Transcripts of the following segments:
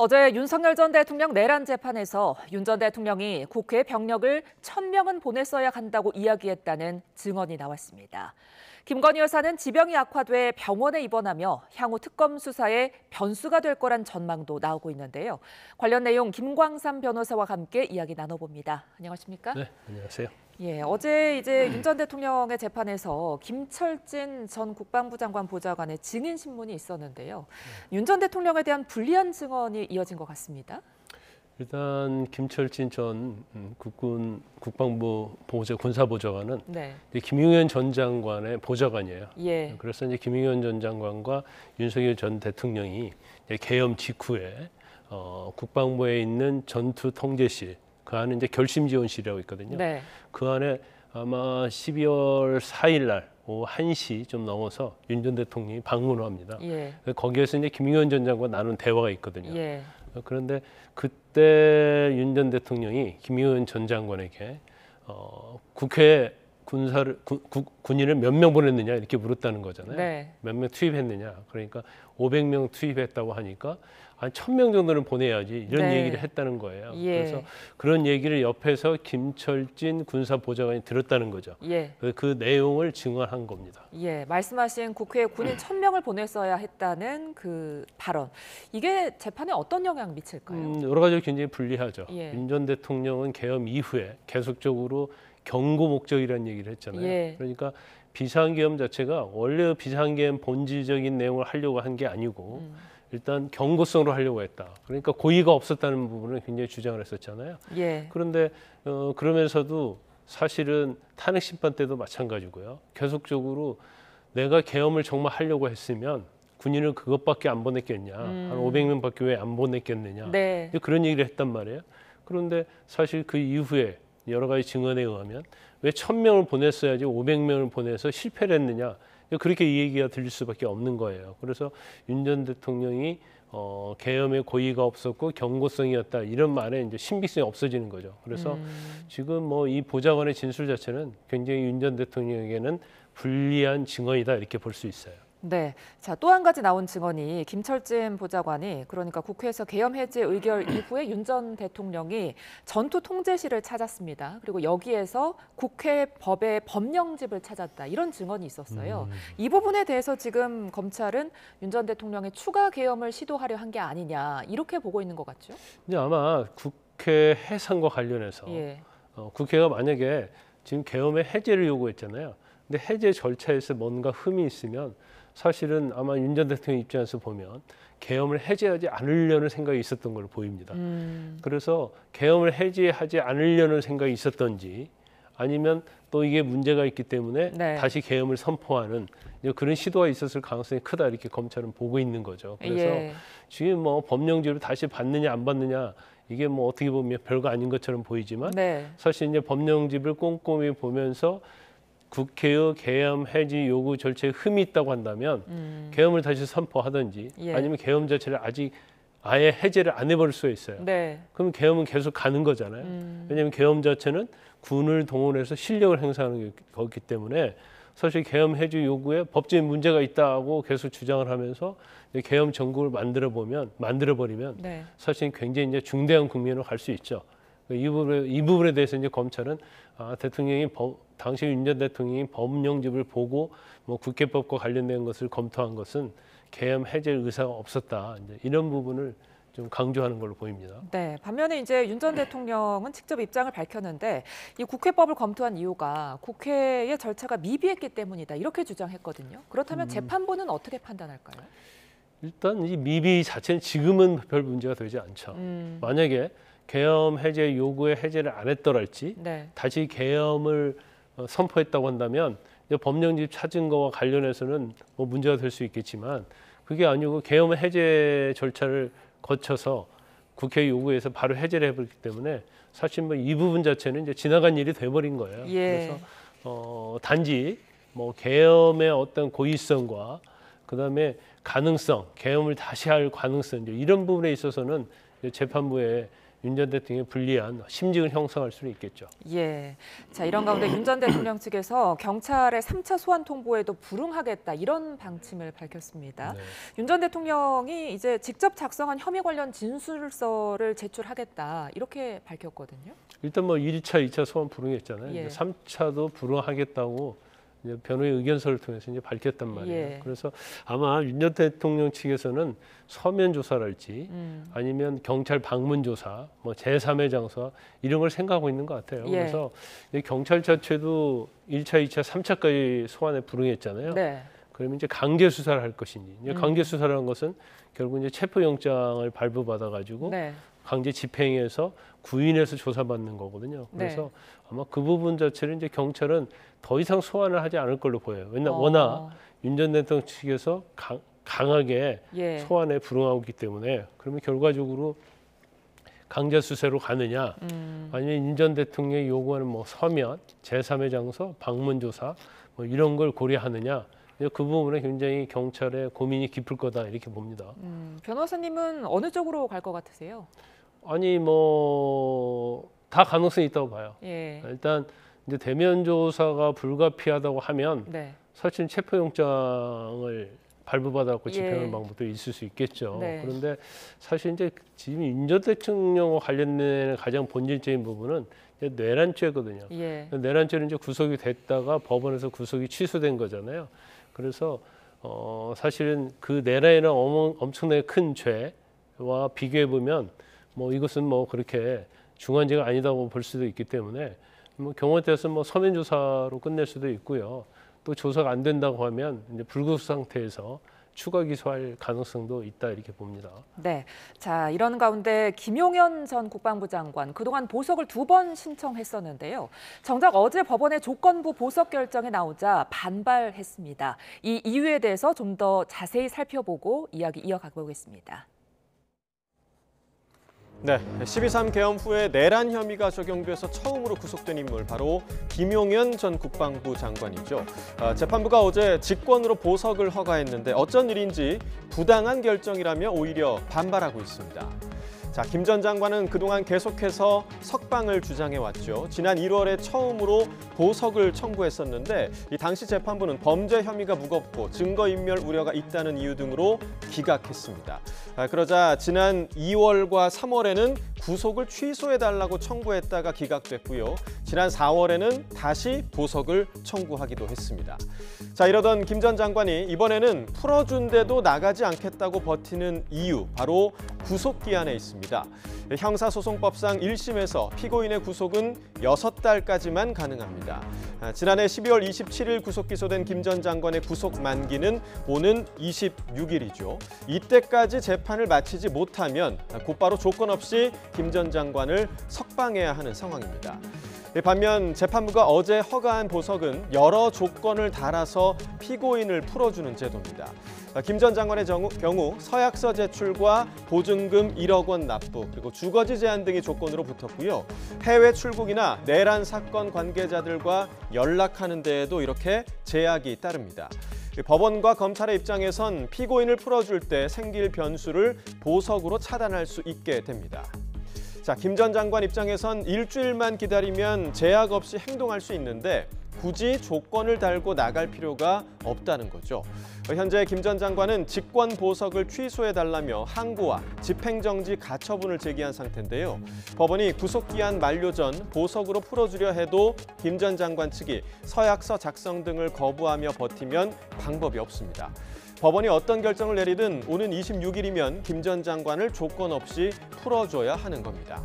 어제 윤석열 전 대통령 내란 재판에서 윤 전 대통령이 국회 병력을 1,000명은 보냈어야 한다고 이야기했다는 증언이 나왔습니다. 김건희 여사는 지병이 악화돼 병원에 입원하며 향후 특검 수사에 변수가 될 거란 전망도 나오고 있는데요. 관련 내용 김광삼 변호사와 함께 이야기 나눠봅니다. 안녕하십니까? 네, 안녕하세요. 예, 어제 윤 전 대통령의 재판에서 김철진 전 국방부 장관 보좌관의 증인 신문이 있었는데요. 윤 전 대통령에 대한 불리한 증언이 이어진 것 같습니다. 일단 김철진 전 국방부 군사보좌관은 네. 김용현 전 장관의 보좌관이에요. 예. 그래서 이제 김용현 전 장관과 윤석열 전 대통령이 계엄 직후에 국방부에 있는 전투통제실, 그 안에 이제 결심지원실이라고 있거든요. 네. 그 안에 아마 12월 4일 날 오후 1시 좀 넘어서 윤 전 대통령이 방문을 합니다. 예. 거기에서 이제 김용현 전 장관 나눈 대화가 있거든요. 예. 그런데 그때 윤 전 대통령이 김용현 전 장관에게 국회에 군인을 몇 명 보냈느냐 이렇게 물었다는 거잖아요. 네. 몇 명 투입했느냐. 그러니까 500명 투입했다고 하니까 한 1,000명 정도는 보내야지 이런 네. 얘기를 했다는 거예요. 예. 그래서 그런 얘기를 옆에서 김철진 군사보좌관이 들었다는 거죠. 예. 그 내용을 증언한 겁니다. 예, 말씀하신 국회에 군인 1,000명을 보냈어야 했다는 그 발언. 이게 재판에 어떤 영향을 미칠까요? 여러 가지로 굉장히 불리하죠. 예. 윤 전 대통령은 계엄 이후에 계속적으로 경고 목적이라는 얘기를 했잖아요. 예. 그러니까 비상계엄 자체가 원래 비상계엄 본질적인 내용을 하려고 한 게 아니고 일단 경고성으로 하려고 했다. 그러니까 고의가 없었다는 부분을 굉장히 주장을 했었잖아요. 예. 그런데 그러면서도 사실은 탄핵 심판 때도 마찬가지고요. 계속적으로 내가 계엄을 정말 하려고 했으면 군인을 그것밖에 안 보냈겠냐. 한 500명밖에 왜 안 보냈겠느냐. 네. 그런 얘기를 했단 말이에요. 그런데 사실 그 이후에 여러 가지 증언에 의하면 왜 1,000명을 보냈어야지 500명을 보내서 실패를 했느냐. 그렇게 이 얘기가 들릴 수밖에 없는 거예요. 그래서 윤 전 대통령이 계엄에 고의가 없었고 경고성이었다 이런 말에 이제 신빙성이 없어지는 거죠. 그래서 지금 뭐 이 보좌관의 진술 자체는 굉장히 윤 전 대통령에게는 불리한 증언이다 이렇게 볼 수 있어요. 네. 자, 또 한 가지 나온 증언이 김철진 보좌관이 그러니까 국회에서 계엄 해제 의결 이후에 윤 전 대통령이 전투 통제실을 찾았습니다. 그리고 여기에서 국회 법의 법령집을 찾았다. 이런 증언이 있었어요. 이 부분에 대해서 지금 검찰은 윤 전 대통령의 추가 계엄을 시도하려 한 게 아니냐. 이렇게 보고 있는 것 같죠? 근데 아마 국회 해산과 관련해서 예. 국회가 만약에 지금 계엄의 해제를 요구했잖아요. 근데 해제 절차에서 뭔가 흠이 있으면 사실은 아마 윤 전 대통령 입장에서 보면 계엄을 해제하지 않으려는 생각이 있었던 걸로 보입니다. 그래서 계엄을 해제하지 않으려는 생각이 있었던지 아니면 또 이게 문제가 있기 때문에 네. 다시 계엄을 선포하는 그런 시도가 있었을 가능성이 크다 이렇게 검찰은 보고 있는 거죠. 그래서 예. 지금 뭐 법령제를 다시 받느냐 안 받느냐 이게 뭐 어떻게 보면 별거 아닌 것처럼 보이지만 네. 사실 이제 법령집을 꼼꼼히 보면서 국회의 계엄 해지 요구 절차에 흠이 있다고 한다면 계엄을 다시 선포하든지 예. 아니면 계엄 자체를 아직 아예 해제를 안 해버릴 수가 있어요. 네. 그럼 계엄은 계속 가는 거잖아요. 왜냐하면 계엄 자체는 군을 동원해서 실력을 행사하는 거기 때문에 사실 계엄 해지 요구에 법적인 문제가 있다고 계속 주장을 하면서 계엄 정국을 만들어 버리면 네. 사실 굉장히 이제 중대한 국면으로 갈 수 있죠. 이 부분에 대해서 이제 검찰은 당시 윤 전 대통령이 법령집을 보고 뭐 국회법과 관련된 것을 검토한 것은 계엄 해제 의사가 없었다. 이제 이런 부분을 좀 강조하는 걸로 보입니다. 네, 반면에 이제 윤 전 대통령은 직접 입장을 밝혔는데 이 국회법을 검토한 이유가 국회의 절차가 미비했기 때문이다 이렇게 주장했거든요. 그렇다면 재판부는 어떻게 판단할까요? 일단 이 미비 자체는 지금은 별 문제가 되지 않죠. 만약에 계엄 해제 요구에 해제를 안 했더랄지 네. 다시 계엄을 선포했다고 한다면 법령집 찾은 거와 관련해서는 뭐 문제가 될 수 있겠지만 그게 아니고 계엄 해제 절차를 거쳐서 국회 요구에서 바로 해제를 해버렸기 때문에 사실 뭐 이 부분 자체는 이제 지나간 일이 돼버린 거예요. 예. 그래서 단지 뭐 계엄의 어떤 고의성과 그다음에 가능성, 계엄을 다시 할 가능성 이런 부분에 있어서는 재판부에 윤 전 대통령에 불리한 심증을 형성할 수는 있겠죠. 예. 자, 이런 가운데 윤 전 대통령 측에서 경찰의 3차 소환 통보에도 불응하겠다 이런 방침을 밝혔습니다. 네. 윤 전 대통령이 이제 직접 작성한 혐의 관련 진술서를 제출하겠다 이렇게 밝혔거든요. 일단 뭐 1차, 2차 소환 불응했잖아요. 예. 3차도 불응하겠다고 이제 변호의 의견서를 통해서 이제 밝혔단 말이에요. 예. 그래서 아마 윤 전 대통령 측에서는 서면 조사랄지 아니면 경찰 방문 조사, 뭐 제3의 장소 이런 걸 생각하고 있는 것 같아요. 예. 그래서 경찰 자체도 1차, 2차, 3차까지 소환에 불응했잖아요. 네. 그러면 이제 강제 수사를 할 것인지, 이제 강제 수사라는 것은 결국 이제 체포영장을 발부받아 가지고 네. 강제 집행해서 구인해서 조사받는 거거든요. 그래서 네. 아마 그 부분 자체를 이제 경찰은 더 이상 소환을 하지 않을 걸로 보여요. 왜냐하면 워낙 윤 전 대통령 측에서 강하게 예. 소환에 불응하고 있기 때문에 그러면 결과적으로 강제 수사로 가느냐 아니면 윤 전 대통령이 요구하는 뭐 서면, 제3의 장소, 방문 조사 뭐 이런 걸 고려하느냐 그 부분에 굉장히 경찰의 고민이 깊을 거다 이렇게 봅니다. 변호사님은 어느 쪽으로 갈 것 같으세요? 아니 뭐 다 가능성이 있다고 봐요. 예. 일단 이제 대면 조사가 불가피하다고 하면 네. 사실 체포영장을 발부받아갖고 집행하는 예. 방법도 있을 수 있겠죠. 네. 그런데 사실 이제 지금 윤 전 대통령과 관련된 가장 본질적인 부분은 이제 내란죄거든요. 예. 내란죄는 이제 구속이 됐다가 법원에서 구속이 취소된 거잖아요. 그래서 사실은 그 내란이라는 엄청나게 큰 죄와 비교해 보면 뭐 이것은 뭐 그렇게 중한 죄가 아니다고 볼 수도 있기 때문에 뭐 경우에 따라서 뭐 서면 조사로 끝낼 수도 있고요. 또 조사가 안 된다고 하면 이제 불구속 상태에서 추가 기소할 가능성도 있다 이렇게 봅니다. 네. 자, 이런 가운데 김용현 전 국방부 장관 그동안 보석을 2번 신청했었는데요. 정작 어제 법원의 조건부 보석 결정이 나오자 반발했습니다. 이 이유에 대해서 좀 더 자세히 살펴보고 이야기 이어가 보겠습니다. 네, 12.3 계엄 후에 내란 혐의가 적용돼서 처음으로 구속된 인물 바로 김용현 전 국방부 장관이죠. 재판부가 어제 직권으로 보석을 허가했는데 어쩐 일인지 부당한 결정이라며 오히려 반발하고 있습니다. 자, 김 전 장관은 그동안 계속해서 석방을 주장해왔죠. 지난 1월에 처음으로 보석을 청구했었는데 이 당시 재판부는 범죄 혐의가 무겁고 증거인멸 우려가 있다는 이유 등으로 기각했습니다. 그러자 지난 2월과 3월에는 구속을 취소해달라고 청구했다가 기각됐고요. 지난 4월에는 다시 보석을 청구하기도 했습니다. 자, 이러던 김 전 장관이 이번에는 풀어준데도 나가지 않겠다고 버티는 이유, 바로 구속기한에 있습니다. 형사소송법상 1심에서 피고인의 구속은 6달까지만 가능합니다. 지난해 12월 27일 구속 기소된 김 전 장관의 구속 만기는 오는 26일이죠. 이때까지 재판을 마치지 못하면 곧바로 조건 없이 김 전 장관을 석방해야 하는 상황입니다. 반면 재판부가 어제 허가한 보석은 여러 조건을 달아서 피고인을 풀어주는 제도입니다. 김 전 장관의 경우 서약서 제출과 보증금 1억 원 납부, 그리고 주거지 제한 등이 조건으로 붙었고요. 해외 출국이나 내란 사건 관계자들과 연락하는 데에도 이렇게 제약이 따릅니다. 법원과 검찰의 입장에선 피고인을 풀어줄 때 생길 변수를 보석으로 차단할 수 있게 됩니다. 자, 김 전 장관 입장에선 일주일만 기다리면 제약 없이 행동할 수 있는데 굳이 조건을 달고 나갈 필요가 없다는 거죠. 현재 김 전 장관은 직권 보석을 취소해달라며 항고와 집행정지 가처분을 제기한 상태인데요. 법원이 구속기한 만료 전 보석으로 풀어주려 해도 김 전 장관 측이 서약서 작성 등을 거부하며 버티면 방법이 없습니다. 법원이 어떤 결정을 내리든 오는 26일이면 김 전 장관을 조건 없이 풀어줘야 하는 겁니다.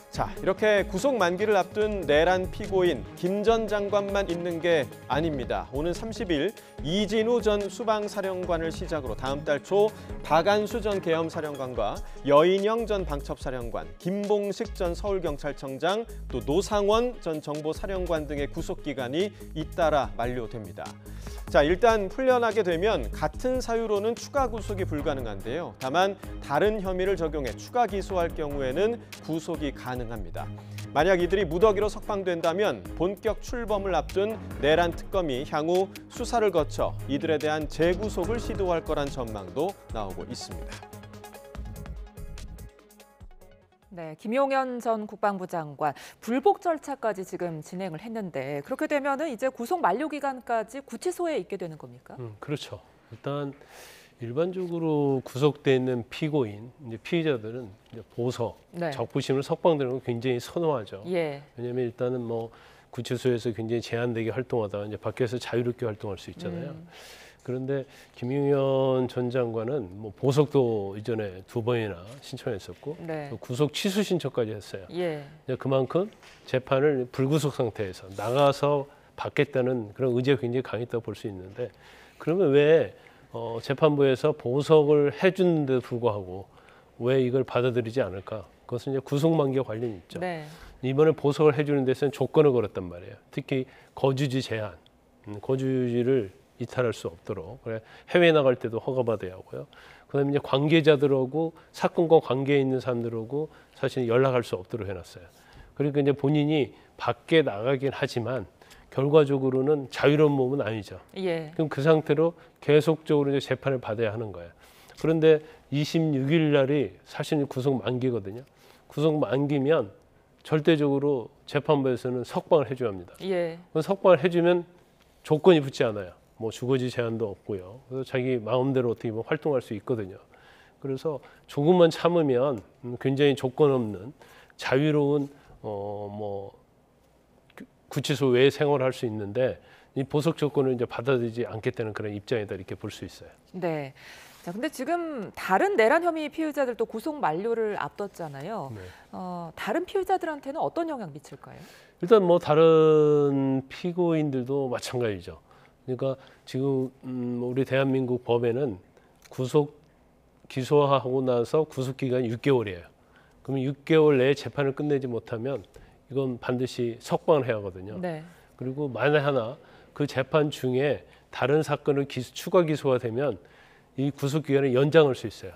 자, 이렇게 구속 만기를 앞둔 내란 피고인 김 전 장관만 있는 게 아닙니다. 오는 30일 이진우 전 수방사령관을 시작으로 다음 달 초 박안수 전 계엄사령관과 여인영 전 방첩사령관, 김봉식 전 서울경찰청장, 또 노상원 전 정보사령관 등의 구속기간이 잇따라 만료됩니다. 자, 일단 풀려나게 되면 같은 사유로는 추가 구속이 불가능한데요. 다만 다른 혐의를 적용해 추가 기소할 경우에는 구속이 가능합니다. 만약 이들이 무더기로 석방된다면 본격 출범을 앞둔 내란 특검이 향후 수사를 거쳐 이들에 대한 재구속을 시도할 거란 전망도 나오고 있습니다. 네, 김용현 전 국방부 장관 불복 절차까지 지금 진행을 했는데 그렇게 되면은 이제 구속 만료 기간까지 구치소에 있게 되는 겁니까? 그렇죠. 일단 일반적으로 구속돼 있는 피고인, 이제 피의자들은 이제 보석, 네. 적부심을 석방되는 걸 굉장히 선호하죠. 예. 왜냐하면 일단은 뭐 구치소에서 굉장히 제한되게 활동하다가 이제 밖에서 자유롭게 활동할 수 있잖아요. 그런데 김용현 전 장관은 뭐 보석도 이전에 2번이나 신청했었고 네. 또 구속 취소 신청까지 했어요. 예. 이제 그만큼 재판을 불구속 상태에서 나가서 받겠다는 그런 의지가 굉장히 강했다고 볼 수 있는데 그러면 왜 재판부에서 보석을 해주는데도 불구하고 왜 이걸 받아들이지 않을까? 그것은 이제 구속 만기와 관련이 있죠. 네. 이번에 보석을 해주는 데서는 조건을 걸었단 말이에요. 특히 거주지 제한, 거주지를 이탈할 수 없도록 그래 해외 나갈 때도 허가받아야 하고요. 그다음에 이제 관계자들하고 사건과 관계에 있는 사람들하고 사실 연락할 수 없도록 해놨어요. 그러니까 이제 본인이 밖에 나가긴 하지만 결과적으로는 자유로운 몸은 아니죠. 예. 그럼 그 상태로 계속적으로 이제 재판을 받아야 하는 거예요. 그런데 26일 날이 사실 구속 만기거든요. 구속 만기면 절대적으로 재판부에서는 석방을 해줘야 합니다. 예. 석방을 해주면 조건이 붙지 않아요. 뭐 주거지 제한도 없고요. 그래서 자기 마음대로 어떻게 보면 활동할 수 있거든요. 그래서 조금만 참으면 굉장히 조건 없는 자유로운 뭐 구치소 외에 생활을 할 수 있는데 이 보석 조건을 이제 받아들이지 않겠다는 그런 입장이다 이렇게 볼 수 있어요. 네. 자, 근데 지금 다른 내란 혐의 피의자들도 구속 만료를 앞뒀잖아요. 네. 다른 피의자들한테는 어떤 영향 미칠까요? 일단 뭐 다른 피고인들도 마찬가지죠. 그러니까 지금 우리 대한민국 법에는 구속 기소하고 나서 구속 기간이 6개월이에요. 그러면 6개월 내에 재판을 끝내지 못하면 이건 반드시 석방을 해야 하거든요. 네. 그리고 만에 하나 그 재판 중에 다른 사건을 추가 기소가 되면 이 구속 기간을 연장할 수 있어요.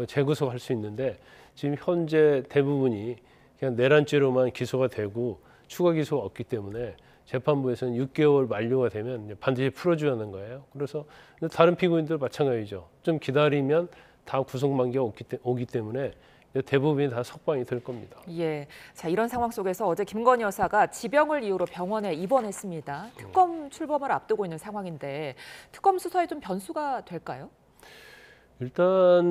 재구속할 수 있는데 지금 현재 대부분이 그냥 내란죄로만 기소가 되고 추가 기소가 없기 때문에 재판부에서는 6개월 만료가 되면 반드시 풀어줘야 하는 거예요. 그래서 다른 피고인들 마찬가지죠. 좀 기다리면 다 구속 만기가 오기 때문에 대부분이 다 석방이 될 겁니다. 예. 자, 이런 상황 속에서 어제 김건희 여사가 지병을 이유로 병원에 입원했습니다. 특검 출범을 앞두고 있는 상황인데 특검 수사에 좀 변수가 될까요? 일단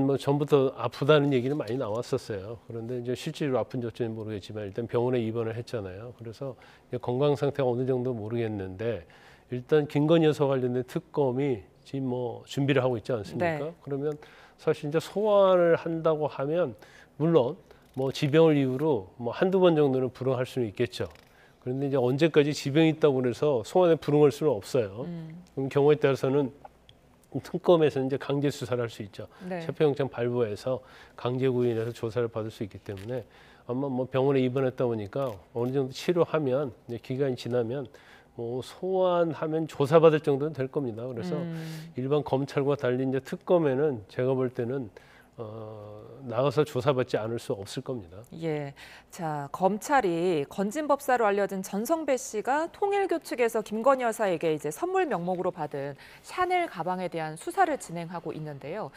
뭐 전부터 아프다는 얘기는 많이 나왔었어요. 그런데 이제 실제로 아픈 적지는 모르겠지만 일단 병원에 입원을 했잖아요. 그래서 건강 상태가 어느 정도 모르겠는데 일단 김건희 여사 관련된 특검이 지금 뭐 준비를 하고 있지 않습니까? 네. 그러면 사실 이제 소환을 한다고 하면 물론 뭐 지병을 이유로 뭐 한두 번 정도는 불응할 수는 있겠죠. 그런데 이제 언제까지 지병이 있다고 해서 소환에 불응할 수는 없어요. 그럼 경우에 따라서는 특검에서 이제 강제 수사를 할 수 있죠. 네. 체포영장 발부해서 강제 구인해서 조사를 받을 수 있기 때문에 아마 뭐 병원에 입원했다 보니까 어느 정도 치료하면 이제 기간이 지나면 뭐 소환하면 조사받을 정도는 될 겁니다. 그래서 일반 검찰과 달리 이제 특검에는 제가 볼 때는 나가서 조사받지 않을 수 없을 겁니다. 예. 자, 검찰이 건진법사로 알려진 전성배 씨가 통일교 측에서 김건희 여사에게 이제 선물 명목으로 받은 샤넬 가방에 대한 수사를 진행하고 있는데요.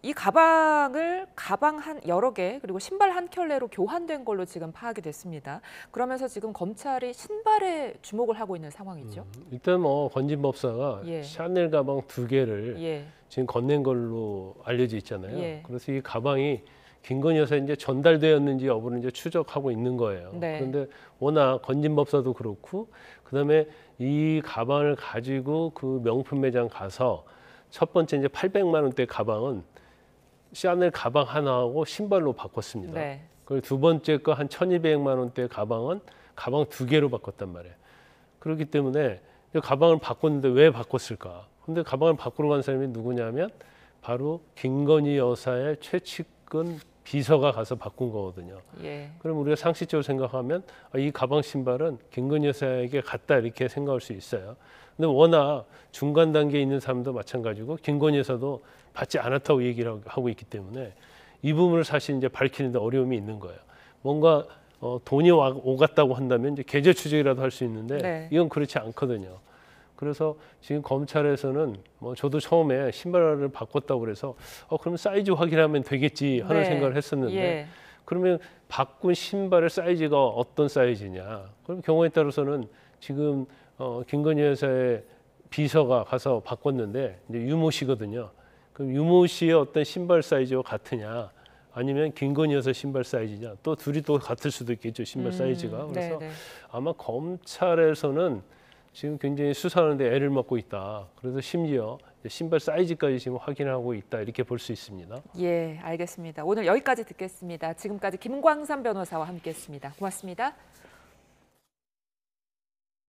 이 가방을 가방 한 여러 개 그리고 신발 한 켤레로 교환된 걸로 지금 파악이 됐습니다. 그러면서 지금 검찰이 신발에 주목을 하고 있는 상황이죠. 일단 뭐 건진법사가 예. 샤넬 가방 2개를 예. 지금 건넨 걸로 알려져 있잖아요. 예. 그래서 이 가방이 김건희 여사에 이제 전달되었는지 여부를 이제 추적하고 있는 거예요. 네. 그런데 워낙 건진법사도 그렇고 그다음에 이 가방을 가지고 그 명품 매장 가서 첫 번째 이제 800만 원대 가방은 샤넬 가방 하나하고 신발로 바꿨습니다. 네. 그리고 두 번째 거 한 1,200만 원대 가방은 가방 2개로 바꿨단 말이에요. 그렇기 때문에 이 가방을 바꿨는데 왜 바꿨을까? 근데 가방을 바꾸러 간 사람이 누구냐면 바로 김건희 여사의 최측근 비서가 가서 바꾼 거거든요. 예. 그럼 우리가 상식적으로 생각하면 이 가방 신발은 김건희 여사에게 갔다 이렇게 생각할 수 있어요. 근데 워낙 중간 단계에 있는 사람도 마찬가지고 김건희 여사도 받지 않았다고 얘기를 하고 있기 때문에 이 부분을 사실 이제 밝히는데 어려움이 있는 거예요. 뭔가 돈이 오갔다고 한다면 이제 계좌 추적이라도 할 수 있는데 네. 이건 그렇지 않거든요. 그래서 지금 검찰에서는 뭐 저도 처음에 신발을 바꿨다고 그래서 그럼 사이즈 확인하면 되겠지 하는 네. 생각을 했었는데 예. 그러면 바꾼 신발의 사이즈가 어떤 사이즈냐? 그럼 경우에 따라서는 지금 김건희 여사의 비서가 가서 바꿨는데 이제 유모 씨거든요. 그럼 유모 씨의 어떤 신발 사이즈와 같으냐? 아니면 김건희 여사 신발 사이즈냐? 또 둘이 또 같을 수도 있겠죠. 신발 사이즈가. 그래서 네네. 아마 검찰에서는 지금 굉장히 수사하는데 애를 먹고 있다. 그래서 심지어 이제 신발 사이즈까지 지금 확인하고 있다. 이렇게 볼 수 있습니다. 예, 알겠습니다. 오늘 여기까지 듣겠습니다. 지금까지 김광삼 변호사와 함께했습니다. 고맙습니다.